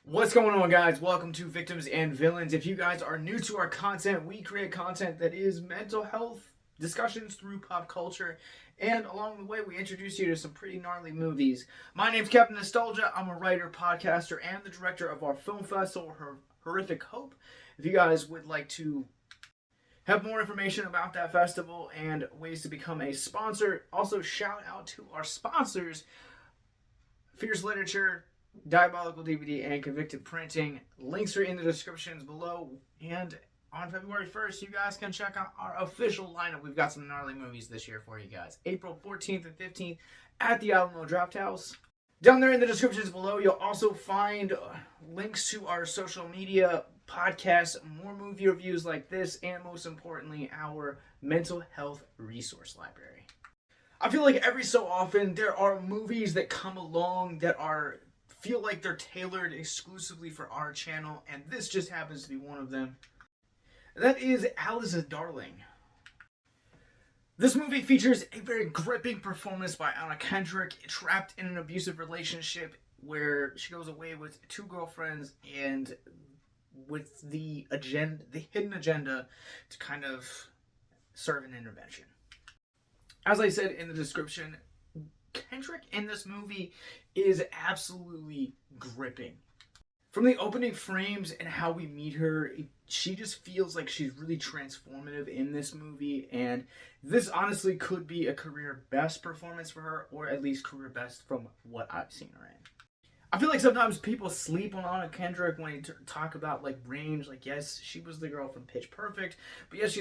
What's going on, guys? Welcome to Victims and Villains. If you guys are new to our content, we create content that is mental health discussions through pop culture, and along the way we introduce you to some pretty gnarly movies. My name's Captain Nostalgia. I'm a writer, podcaster, and the director of our film festival, Horrific Hope. If you guys would like to have more information about that festival and ways to become a sponsor, also shout out to our sponsors, Fierce Literature, Diabolical DVD, and Convicted Printing. Links are in the descriptions below. And on February 1st, you guys can check out our official lineup. We've got some gnarly movies this year for you guys. April 14th and 15th at the Alamo Draft House. Down there in the descriptions below, you'll also find links to our social media, podcasts, more movie reviews like this, and most importantly, our mental health resource library. I feel like every so often there are movies that come along that feel like they're tailored exclusively for our channel, and this just happens to be one of them. That is Alice's Darling. This movie features a very gripping performance by Anna Kendrick, trapped in an abusive relationship where she goes away with two girlfriends and with the hidden agenda to kind of serve an intervention. As I said in the description, Kendrick in this movie is absolutely gripping. From the opening frames and how we meet her, she just feels like she's really transformative in this movie, and this honestly could be a career best performance for her, or at least career best from what I've seen her in. I feel like sometimes people sleep on Anna Kendrick when they talk about like range. Like, yes, she was the girl from Pitch Perfect, but yes,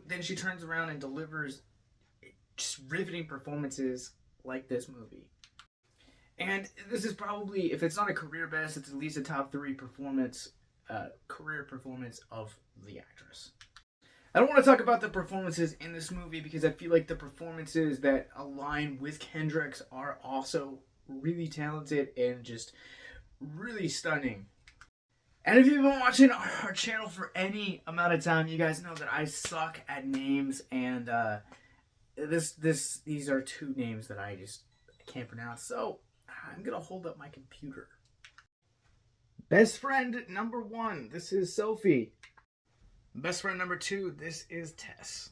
then she turns around and delivers just riveting performances like this movie. And this is probably, if it's not a career best, it's at least a top 3 career performance of the actress. I don't want to talk about the performances in this movie because I feel like the performances that align with Kendrick's are also really talented and just really stunning. And if you've been watching our channel for any amount of time, you guys know that I suck at names, and these are 2 names that I can't pronounce, so I'm gonna hold up my computer. Best friend number 1, this is Sophie. Best friend number 2, this is Tess.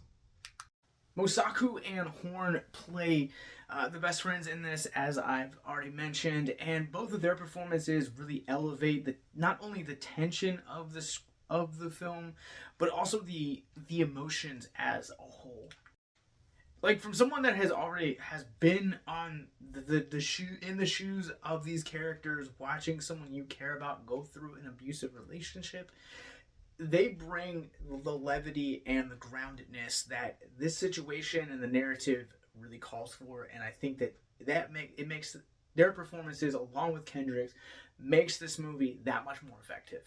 Mosaku and Horn play the best friends in this, as I've already mentioned, and both of their performances really elevate not only the tension of the film, but also the emotions as a whole. Like, from someone that has been on in the shoes of these characters, watching someone you care about go through an abusive relationship, they bring the levity and the groundedness that this situation and the narrative really calls for, and I think that makes their performances, along with Kendrick's, makes this movie that much more effective.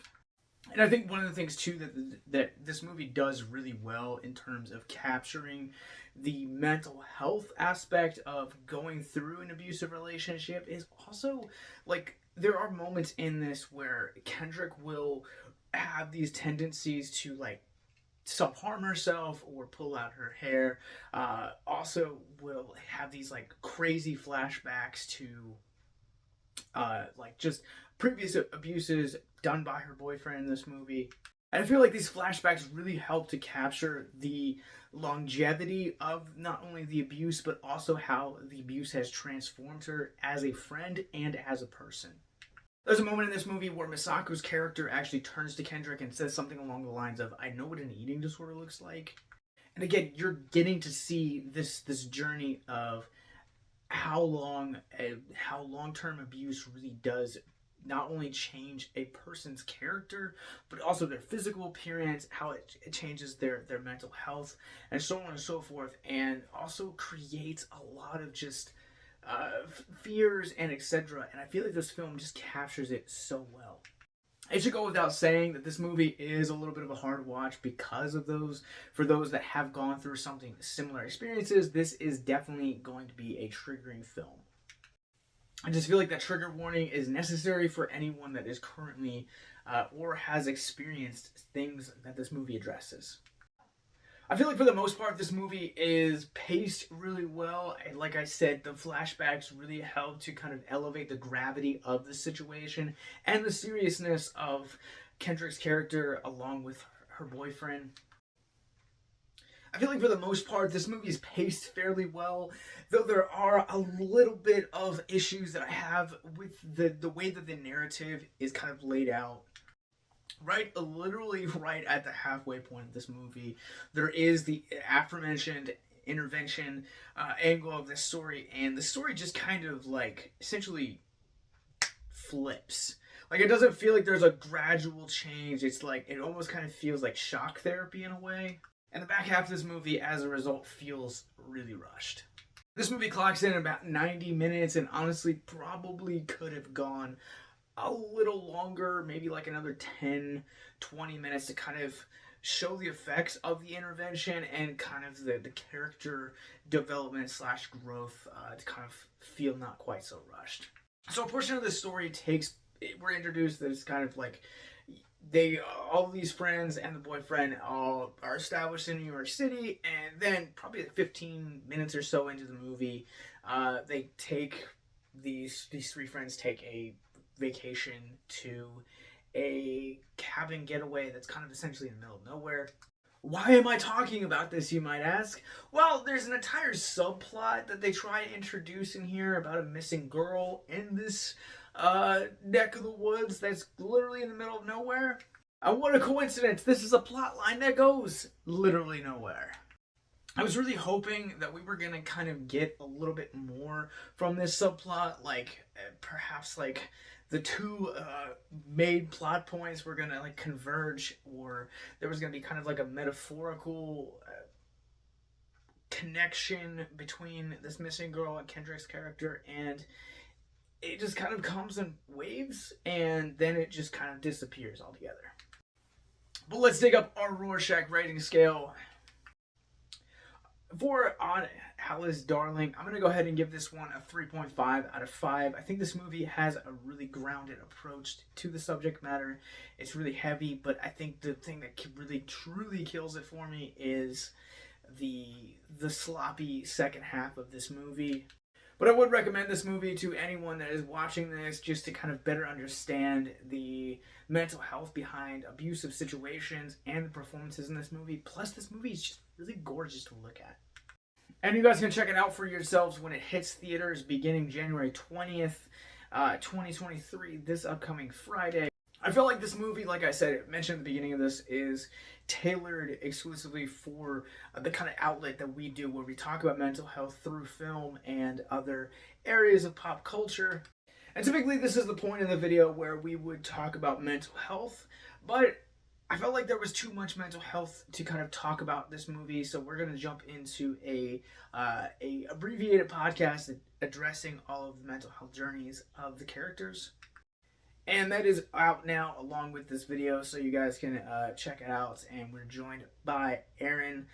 And I think one of the things too that this movie does really well in terms of capturing the mental health aspect of going through an abusive relationship is also, like, there are moments in this where Kendrick will have these tendencies to, like, self-harm herself or pull out her hair. Also will have these, like, crazy flashbacks to like, just previous abuses done by her boyfriend in this movie. And I feel like these flashbacks really help to capture the longevity of not only the abuse, but also how the abuse has transformed her as a friend and as a person. There's a moment in this movie where Mosaku's character actually turns to Kendrick and says something along the lines of, "I know what an eating disorder looks like." And again, you're getting to see this journey of how long-term abuse really does not only change a person's character, but also their physical appearance, how it changes their mental health, and so on and so forth, and also creates a lot of just fears and etc. And I feel like this film just captures it so well. It should go without saying that this movie is a little bit of a hard watch because of for those that have gone through something similar experiences. This is definitely going to be a triggering film. I just feel like that trigger warning is necessary for anyone that is currently or has experienced things that this movie addresses. I feel like for the most part, this movie is paced really well. And like I said, the flashbacks really help to kind of elevate the gravity of the situation and the seriousness of Kendrick's character along with her boyfriend. I feel like for the most part, this movie is paced fairly well, though there are a little bit of issues that I have with the way that the narrative is kind of laid out. Literally right at the halfway point of this movie, there is the aforementioned intervention angle of this story, and the story just kind of like essentially flips. Like, it doesn't feel like there's a gradual change. It's like it almost kind of feels like shock therapy in a way. And the back half of this movie, as a result, feels really rushed. This movie clocks in about 90 minutes and honestly probably could have gone a little longer, maybe like another 10, 20 minutes to kind of show the effects of the intervention and kind of the character development slash growth to kind of feel not quite so rushed. So a portion of the story we're introduced that it's kind of like all of these friends and the boyfriend all are established in New York City, and then probably 15 minutes or so into the movie, these three friends take a vacation to a cabin getaway that's kind of essentially in the middle of nowhere. Why am I talking about this, you might ask? Well, there's an entire subplot that they try to introduce in here about a missing girl in this neck of the woods that's literally in the middle of nowhere. And what a coincidence, this is a plot line that goes literally nowhere. I was really hoping that we were going to kind of get a little bit more from this subplot, like perhaps like the two main plot points were going to like converge, or there was going to be kind of like a metaphorical connection between this missing girl and Kendrick's character, and it just kind of comes in waves and then it just kind of disappears altogether. But let's dig up our Rorschach rating scale. For On Alice Darling, I'm going to go ahead and give this one a 3.5 out of 5. I think this movie has a really grounded approach to the subject matter. It's really heavy, but I think the thing that really truly kills it for me is the sloppy second half of this movie. But I would recommend this movie to anyone that is watching this just to kind of better understand the mental health behind abusive situations and the performances in this movie. Plus, this movie is just really gorgeous to look at. And you guys can check it out for yourselves when it hits theaters beginning January 20th, 2023, this upcoming Friday. I feel like this movie, like I said, mentioned at the beginning of this, is tailored exclusively for the kind of outlet that we do, where we talk about mental health through film and other areas of pop culture. And typically this is the point in the video where we would talk about mental health, but I felt like there was too much mental health to kind of talk about this movie, so we're going to jump into a abbreviated podcast addressing all of the mental health journeys of the characters. And that is out now along with this video, so you guys can check it out. And we're joined by Aaron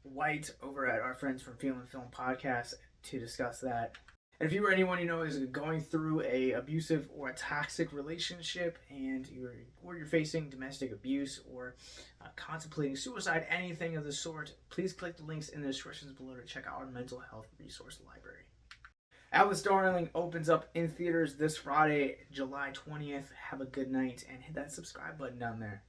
White over at our Friends from Feeling Film podcast to discuss that. And if you or anyone you know is going through a abusive or a toxic relationship, and you're facing domestic abuse or contemplating suicide, anything of the sort, please click the links in the descriptions below to check out our mental health resource library. Alice Darling opens up in theaters this Friday, July 20th. Have a good night and hit that subscribe button down there.